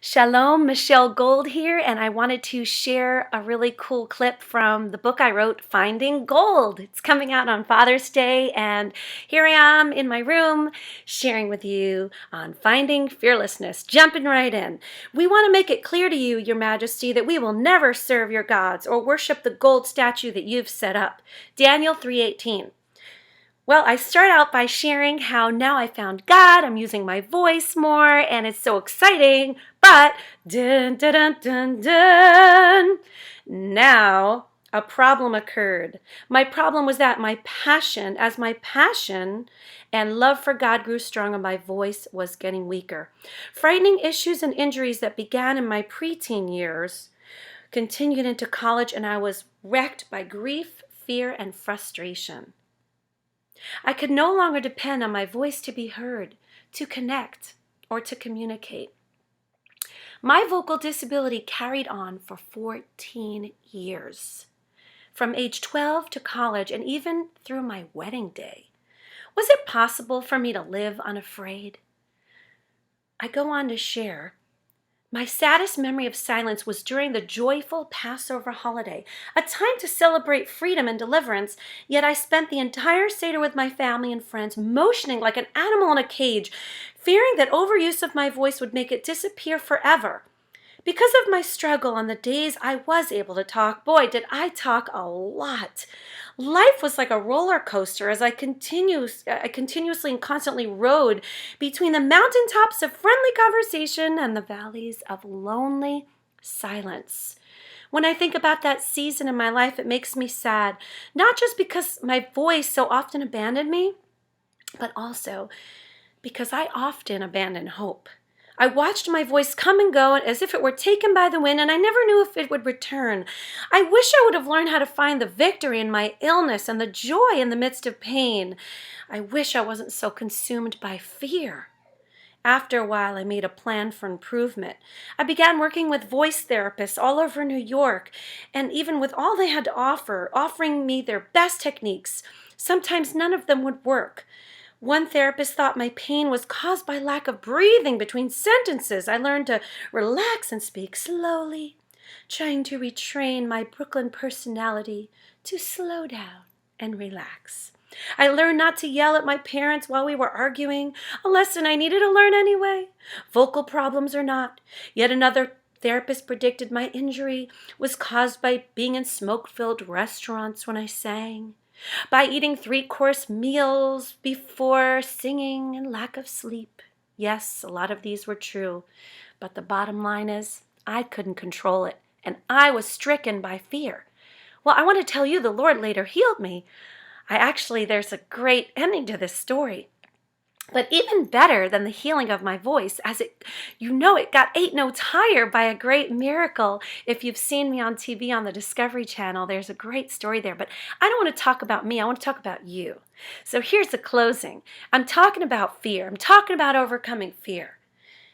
Shalom, Michelle Gold here, and I wanted to share a really cool clip from the book I wrote, Finding Gold. It's coming out on Father's Day, and here I am in my room sharing with you on Finding Fearlessness, jumping right in. We want to make it clear to you, Your Majesty, that we will never serve your gods or worship the gold statue that you've set up. Daniel 3:18. Well, I start out by sharing how now I found God, I'm using my voice more, and it's so exciting, but dun, dun, dun, dun, dun. Now a problem occurred. My problem was that my passion and love for God grew stronger, my voice was getting weaker. Frightening issues and injuries that began in my preteen years continued into college, and I was wrecked by grief, fear, and frustration. I could no longer depend on my voice to be heard, to connect, or to communicate. My vocal disability carried on for 14 years, from age 12 to college and even through my wedding day. Was it possible for me to live unafraid? I go on to share. My saddest memory of silence was during the joyful Passover holiday, a time to celebrate freedom and deliverance, yet I spent the entire Seder with my family and friends, motioning like an animal in a cage, fearing that overuse of my voice would make it disappear forever. Because of my struggle on the days I was able to talk, boy, did I talk a lot. Life was like a roller coaster as I continuously and constantly rode between the mountaintops of friendly conversation and the valleys of lonely silence. When I think about that season in my life, it makes me sad, not just because my voice so often abandoned me, but also because I often abandoned hope. I watched my voice come and go as if it were taken by the wind, and I never knew if it would return. I wish I would have learned how to find the victory in my illness and the joy in the midst of pain. I wish I wasn't so consumed by fear. After a while, I made a plan for improvement. I began working with voice therapists all over New York, and even with all they had to offer, offering me their best techniques, sometimes none of them would work. One therapist thought my pain was caused by lack of breathing between sentences. I learned to relax and speak slowly, trying to retrain my Brooklyn personality to slow down and relax. I learned not to yell at my parents while we were arguing, a lesson I needed to learn anyway. Vocal problems or not, yet another therapist predicted my injury was caused by being in smoke-filled restaurants when I sang, by eating 3-course meals before singing, and lack of sleep. Yes, a lot of these were true, but the bottom line is I couldn't control it, and I was stricken by fear. Well, I want to tell you the Lord later healed me. There's a great ending to this story. But even better than the healing of my voice, it got 8 notes higher by a great miracle. If you've seen me on TV on the Discovery Channel, there's a great story there. But I don't want to talk about me. I want to talk about you. So here's the closing. I'm talking about fear. I'm talking about overcoming fear.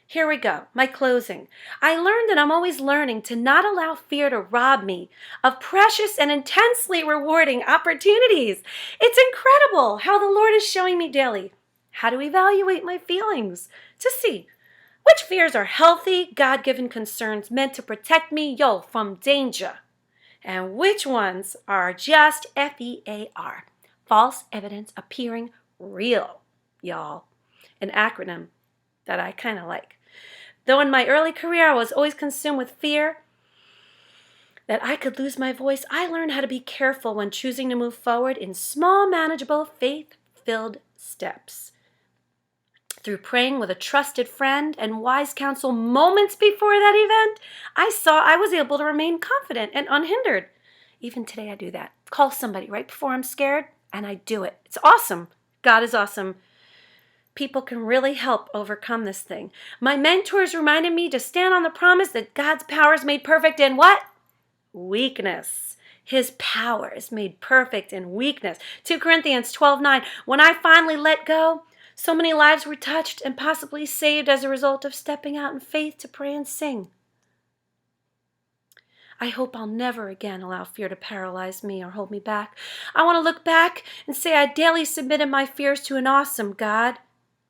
Here we go, my closing. I learned that I'm always learning to not allow fear to rob me of precious and intensely rewarding opportunities. It's incredible how the Lord is showing me daily how to evaluate my feelings, to see which fears are healthy, God-given concerns meant to protect me, from danger, and which ones are just FEAR, false evidence appearing real, y'all, an acronym that I kind of like. Though in my early career I was always consumed with fear that I could lose my voice, I learned how to be careful when choosing to move forward in small, manageable, faith-filled steps. Through praying with a trusted friend and wise counsel moments before that event, I was able to remain confident and unhindered. Even today I do that. Call somebody right before I'm scared, and I do it. It's awesome. God is awesome. People can really help overcome this thing. My mentors reminded me to stand on the promise that God's power is made perfect in what? Weakness. His power is made perfect in weakness. 2 Corinthians 12:9. When I finally let go, so many lives were touched and possibly saved as a result of stepping out in faith to pray and sing. I hope I'll never again allow fear to paralyze me or hold me back. I want to look back and say I daily submitted my fears to an awesome God.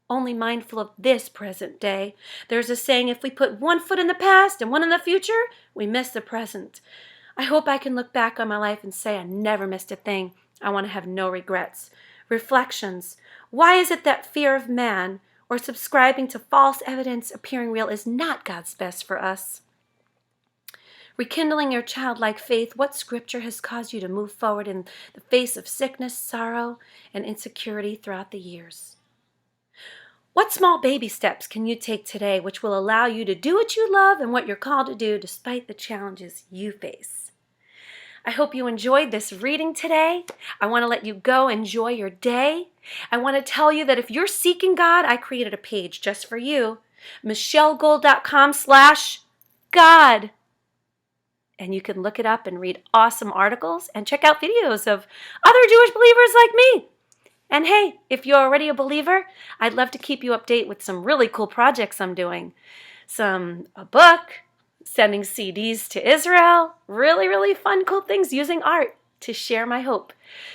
only mindful of this present day. There's a saying, if we put one foot in the past and one in the future, we miss the present. I hope I can look back on my life and say I never missed a thing. I want to have no regrets. Reflections. Why is it that fear of man or subscribing to false evidence appearing real is not God's best for us? Rekindling your childlike faith, what scripture has caused you to move forward in the face of sickness, sorrow, and insecurity throughout the years? What small baby steps can you take today which will allow you to do what you love and what you're called to do despite the challenges you face? I hope you enjoyed this reading today. I want to let you go enjoy your day. I want to tell you that if you're seeking God, I created a page just for you. MichelleGold.com/God. And you can look it up and read awesome articles and check out videos of other Jewish believers like me. And hey, if you're already a believer, I'd love to keep you updated with some really cool projects I'm doing. A book, sending CDs to Israel, really fun, cool things using art to share my hope.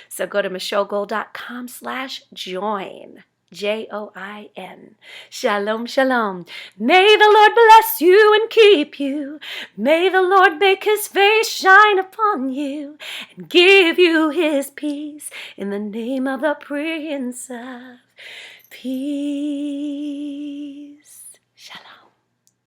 So go to MichelleGold.com/join. Join. Shalom, shalom. May the Lord bless you and keep you. May the Lord make his face shine upon you and give you his peace in the name of the Prince of Peace.